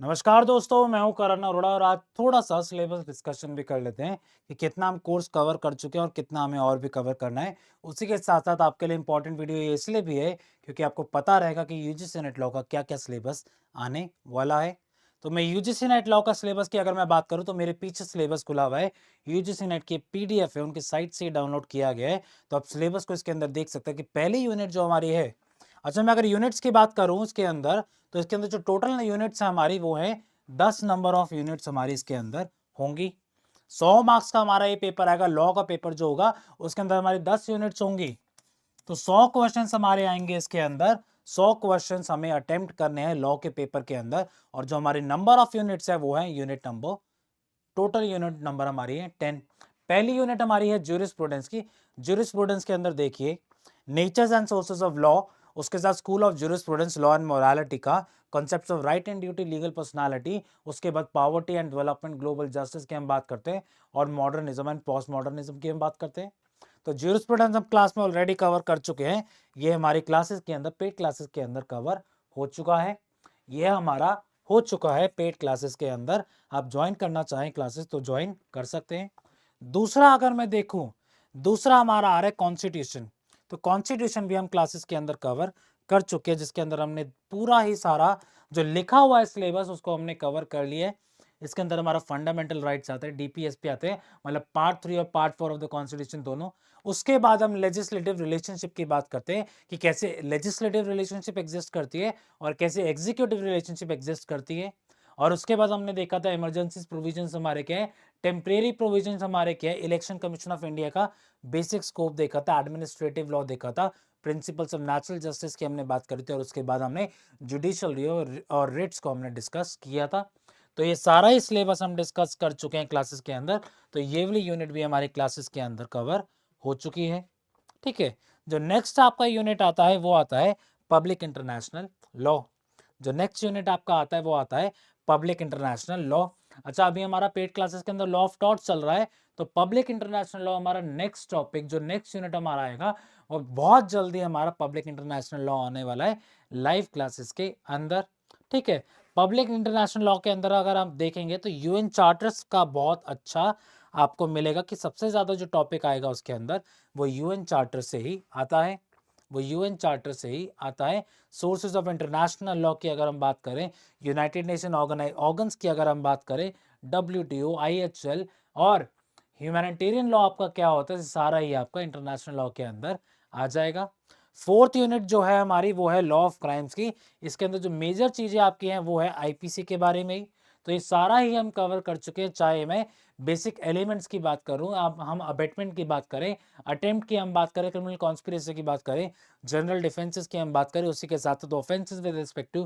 नमस्कार दोस्तों, मैं हूं करण अरोड़ा और आज थोड़ा-सा सिलेबस डिस्कशन भी कर लेते हैं कि कितना हम कोर्स कवर कर चुके हैं और कितना हमें और भी कवर करना है। उसी के साथ-साथ आपके लिए इम्पोर्टेंट वीडियो ये इसलिए भी है क्योंकि आपको पता रहेगा कि यूजीसी नेट लॉ का क्या-क्या सिलेबस आने वाला है। तो मैं यूजीसी नेट लॉ का सिलेबस की अगर मैं बात करूँ तो मेरे पीछे सिलेबस खुला हुआ है। यूजीसी नेट की पीडीएफ है, उनकी साइट से डाउनलोड किया गया है। तो आप सिलेबस को इसके अंदर देख सकते हैं कि पहली यूनिट जो हमारी है। अच्छा, मैं अगर यूनिट्स की बात करूँ इसके अंदर, तो इसके अंदर जो टोटल यूनिट्स है हमारी वो है 10 नंबर ऑफ यूनिट्स हमारी इसके अंदर होंगी। 100 मार्क्स का हमारा ये पेपर आएगा। लॉ का पेपर जो होगा उसके अंदर हमारी 10 यूनिट्स होंगी। तो 100 क्वेश्चंस हमारे आएंगे इसके अंदर। 100 क्वेश्चंस हमें अटेम्प्ट करने हैं लॉ के पेपर के अंदर। और जो हमारी नंबर ऑफ यूनिट्स है वो है unit number. Total unit number हमारी है 10। पहली यूनिट हमारी है ज्यूरिस्प्रूडेंस की। ज्यूरिस्प्रूडेंस के अंदर देखिए natures and sources of law, उसके साथ school of jurisprudence, law and morality का, concepts of right and duty, legal personality, उसके बाद poverty and development, global justice की हम बात करते हैं और मॉडर्निज्म एंड पोस्ट मॉडर्निज्म की हम बात करते हैं। तो ज्यूरिस्प्रूडेंस हम क्लास में ऑलरेडी कवर कर चुके हैं। ये हमारी क्लासेस के अंदर, पेड क्लासेस के अंदर कवर हो चुका है। ये हमारा हो चुका है पेड क्लासेस के अंदर। आप ज्वाइन करना चाहें क्लासेस तो ज्वाइन कर सकते हैं। दूसरा अगर मैं देखूं, दूसरा हमारा आ रहा है कॉन्स्टिट्यूशन। तो कॉन्स्टिट्यूशन भी हम क्लासेस के अंदर कवर कर चुके हैं, जिसके अंदर हमने पूरा ही सारा जो लिखा हुआ है सिलेबस उसको हमने कवर कर लिया है। इसके अंदर हमारा फंडामेंटल राइट्स आते हैं, डीपीएसपी आते हैं, मतलब पार्ट 3 और पार्ट 4 ऑफ द कॉन्स्टिट्यूशन दोनों। उसके बाद हम लेजिस्लेटिव रिलेशनशिप की बात करते हैं कि कैसे लेजिस्लेटिव रिलेशनशिप एग्जिस्ट करती है और कैसे एग्जीक्यूटिव रिलेशनशिप एग्जिस्ट करती है। और उसके बाद हमने देखा था इमरजेंसी प्रोविजंस हमारे क्या है, टेम्परेरी प्रोविजंस हमारे क्या है, इलेक्शन कमीशन ऑफ इंडिया का बेसिक स्कोप देखा था, एडमिनिस्ट्रेटिव लॉ देखा था, प्रिंसिपल्स ऑफ नेचुरल जस्टिस की हमने बात करी थी और उसके बाद हमने जुडिशियल रिव्यू और रिट्स को हमने डिस्कस किया था। तो ये सारा ही सिलेबस हम डिस्कस कर चुके हैं क्लासेस के अंदर। तो ये वाली यूनिट भी हमारी क्लासेस के अंदर कवर हो चुकी है। ठीक है। जो नेक्स्ट आपका यूनिट आता है वो आता है पब्लिक इंटरनेशनल लॉ। जो नेक्स्ट यूनिट आपका आता है वो आता है पब्लिक इंटरनेशनल लॉ। अच्छा, अभी हमारा पेड क्लासेस के अंदर लॉ ऑफ टॉर्ट्स चल रहा है। तो पब्लिक इंटरनेशनल लॉ हमारा नेक्स्ट टॉपिक, जो नेक्स्ट यूनिट हमारा आएगा और बहुत जल्दी हमारा पब्लिक इंटरनेशनल लॉ आने वाला है लाइव क्लासेस के अंदर। ठीक है। पब्लिक इंटरनेशनल लॉ के अंदर अगर आप देखेंगे तो यूएन चार्टर्स का बहुत अच्छा आपको मिलेगा कि सबसे ज्यादा जो टॉपिक आएगा उसके अंदर वो यूएन चार्टर से ही आता है। वो यूएन चार्टर से ही आता है। सोर्सेज ऑफ इंटरनेशनल लॉ की अगर हम बात करें, यूनाइटेड नेशन ऑर्गन्स की अगर हम बात करें, डब्ल्यूटीओ, आईएचएल और ह्यूमैनिटेरियन लॉ आपका क्या होता है, सारा ही आपका इंटरनेशनल लॉ के अंदर आ जाएगा। फोर्थ यूनिट जो है हमारी वो है लॉ ऑफ क्राइम्स की। इसके अंदर जो मेजर चीजें आपकी हैं वो है आईपीसी के बारे में ही। तो ये सारा ही हम कवर कर चुके हैं, चाहे मैं बेसिक एलिमेंट्स की बात करूं, आप हम अबेटमेंट की बात करें, अटेम्प्ट की हम बात करें, क्रिमिनल कॉन्स्पिरेसी की बात करें, जनरल डिफेंसेस की हम बात करें, उसी के साथ साथ offences with respect to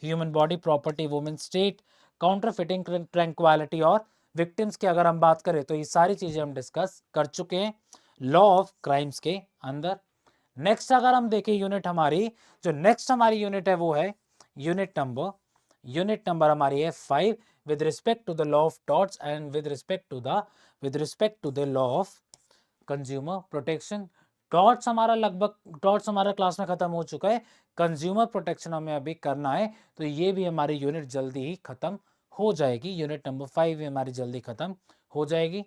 human body, property, women, state, counterfeiting, tranquillity और विक्टिम्स की अगर हम बात करें तो ये सारी चीजें हम डिस्कस कर चुके हैं लॉ ऑफ क्राइम्स के अंदर। नेक्स्ट अगर हम देखें यूनिट हमारी, जो नेक्स्ट हमारी यूनिट है वो है यूनिट नंबर हमारी है 5 with respect to the law of torts and with respect to the law of consumer protection। Torts हमारा क्लास में खत्म हो चुका है। कंज्यूमर प्रोटेक्शन हमें अभी करना है, तो ये भी हमारी यूनिट जल्दी ही खत्म हो जाएगी। यूनिट नंबर 5 भी हमारी जल्दी खत्म हो जाएगी।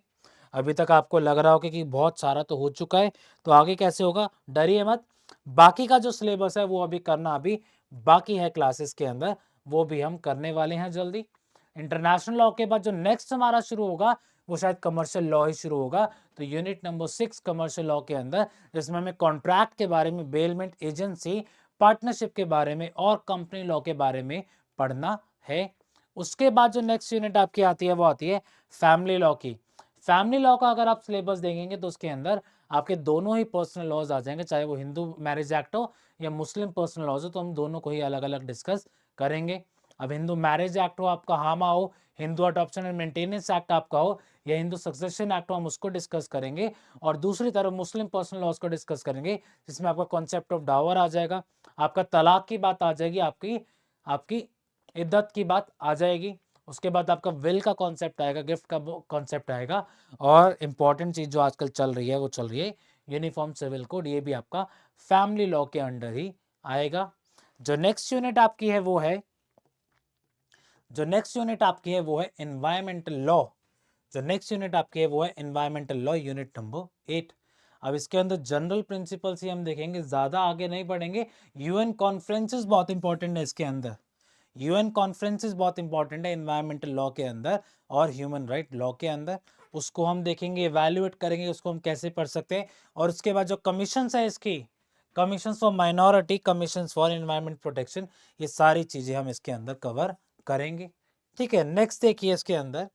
अभी तक आपको लग रहा होगा कि बहुत सारा तो हो चुका है, तो आगे कैसे होगा, डरिए मत। बाकी का जो सिलेबस है वो अभी करना अभी बाकी है क्लासेस के अंदर, वो भी हम करने वाले हैं जल्दी। इंटरनेशनल लॉ के बाद जो नेक्स्ट हमारा शुरू होगा वो शायद कमर्शियल लॉ ही शुरू होगा। तो यूनिट नंबर 6 कमर्शियल लॉ के अंदर, जिसमें हमें कॉन्ट्रैक्ट के बारे में, बेलमेंट एजेंसी, पार्टनरशिप के बारे में और कंपनी लॉ के बारे में पढ़ना है। उसके बाद जो नेक्स्ट यूनिट आपकी आती है वो आती है फैमिली लॉ की। फैमिली लॉ का अगर आप सिलेबस देखेंगे तो उसके अंदर आपके दोनों ही पर्सनल लॉज आ जाएंगे, चाहे वो हिंदू मैरिज एक्ट हो या मुस्लिम पर्सनल लॉज हो, तो हम दोनों को ही अलग अलग डिस्कस करेंगे। अब हिंदू मैरिज एक्ट हो आपका, हामा हो, Hindu adoption and maintenance act आपका हो या हिंदू सक्सेशन एक्ट हो, हम उसको डिस्कस करेंगे। और दूसरी तरफ मुस्लिम पर्सनल लॉज को डिस्कस करेंगे, जिसमें आपका कॉन्सेप्ट ऑफ डावर आ जाएगा, आपका तलाक की बात आ जाएगी, आपकी आपकी इद्दत की बात आ जाएगी। उसके बाद आपका विल का कॉन्सेप्ट आएगा, गिफ्ट का कॉन्सेप्ट आएगा। और इंपॉर्टेंट चीज जो आजकल चल रही है वो चल रही है यूनिफॉर्म सिविल कोड, ये भी आपका फैमिली लॉ के अंडर ही आएगा। जो नेक्स्ट यूनिट आपकी है वो है जो नेक्स्ट यूनिट आपकी है वो है एनवायरमेंटल लॉ। जो नेक्स्ट यूनिट आपकी है वो है एनवायरमेंटल लॉ, यूनिट नंबर 8। अब इसके अंदर जनरल प्रिंसिपल्स ही हम देखेंगे, ज्यादा आगे नहीं बढ़ेंगे। यूएन कॉन्फ्रेंसेस बहुत इंपॉर्टेंट है इसके अंदर। यूएन कॉन्फ्रेंसेस बहुत इंपॉर्टेंट है एनवायरमेंटल लॉ के अंदर और ह्यूमन राइट लॉ के अंदर। उसको हम देखेंगे, इवैल्यूएट करेंगे उसको हम कैसे पढ़ सकते हैं। और उसके बाद जो कमीशन है इसकी, commission for minority, commission for environment protection, ये सारी चीजें हम इसके अंदर कवर करेंगे। ठीक है, नेक्स्ट देखिए इसके अंदर,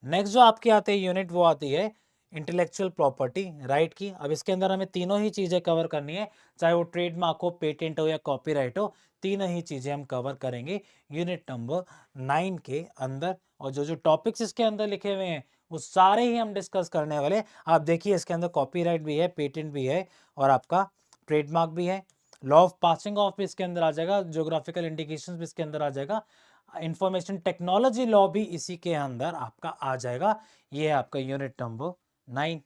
नेक्स्ट जो आपके आते हैं यूनिट वो आती है इंटेलेक्चुअल प्रॉपर्टी राइट की। अब इसके अंदर हमें तीनों ही चीजें कवर करनी है, चाहे वो ट्रेडमार्क हो, पेटेंट हो या कॉपीराइट हो, तीनों ही चीजें हम कवर करेंगे यूनिट नंबर 9 के अंदर। और जो जो टॉपिक्स इसके अंदर लिखे हुए हैं वो सारे ही हम डिस्कस करने वाले। आप देखिए इसके अंदर कॉपीराइट भी है, पेटेंट भी है और आपका ट्रेडमार्क भी है। लॉ ऑफ पासिंग ऑफ भी इसके अंदर आ जाएगा, ज्योग्राफिकल इंडिकेशंस भी इसके अंदर आ जाएगा, इंफॉर्मेशन टेक्नोलॉजी लॉ भी इसी के अंदर आपका आ जाएगा। ये है आपका यूनिट नंबर 9,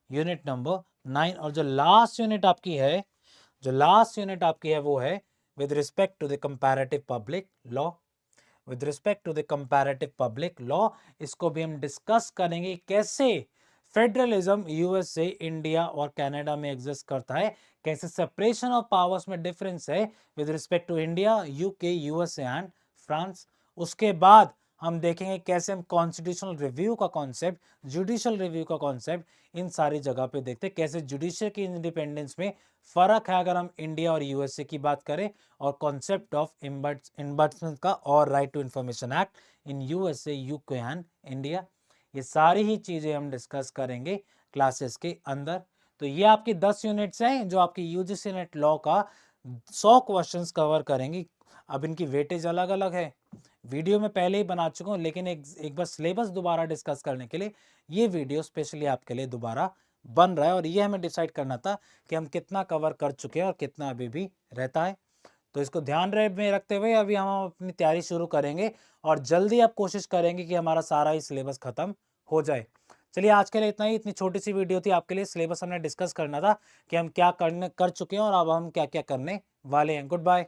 यूनिट नंबर 9। और जो लास्ट यूनिट आपकी है, जो लास्ट यूनिट आपकी है वो है with respect to the comparative public law. With respect to the comparative public law, इसको भी हम डिस्कस करेंगे कैसे फेडरलिज्म यूएसए, इंडिया और कनाडा में एग्जिस्ट करता है, कैसे सेपरेशन ऑफ पावर्स में डिफरेंस है with respect to India, UK, USA and France. उसके बाद हम देखेंगे कैसे हम कॉन्स्टिट्यूशनल रिव्यू का कॉन्सेप्ट, जुडिशियल रिव्यू का कॉन्सेप्ट, इन सारी जगह पे देखते हैं कैसे जुडिशियल की इंडिपेंडेंस में फर्क है अगर हम इंडिया और यूएसए की बात करें, और कॉन्सेप्ट ऑफ इम्बर्समेंट का और right to information act in USA, UK and India. ये सारी ही चीजें हम डिस्कस करेंगे क्लासेस के अंदर। तो ये आपकी 10 यूनिट्स हैं जो आपकी यूजीसी नेट लॉ का 100 क्वेश्चंस कवर करेंगी। अब इनकी वेटेज अलग अलग है, वीडियो में पहले ही बना चुका हूँ, लेकिन एक बार सिलेबस दोबारा डिस्कस करने के लिए ये वीडियो स्पेशली आपके लिए दोबारा बन रहा है। और ये हमें डिसाइड करना था कि हम कितना कवर कर चुके हैं और कितना अभी भी रहता है। तो इसको ध्यान में रखते हुए अभी हम अपनी तैयारी शुरू करेंगे और जल्दी अब कोशिश करेंगे कि हमारा सारा ही सिलेबस खत्म हो जाए। चलिए आज के लिए इतना ही, इतनी छोटी सी वीडियो थी आपके लिए। सिलेबस हमने डिस्कस करना था कि हम क्या करने कर चुके हैं और अब हम क्या क्या करने वाले हैं। Good bye.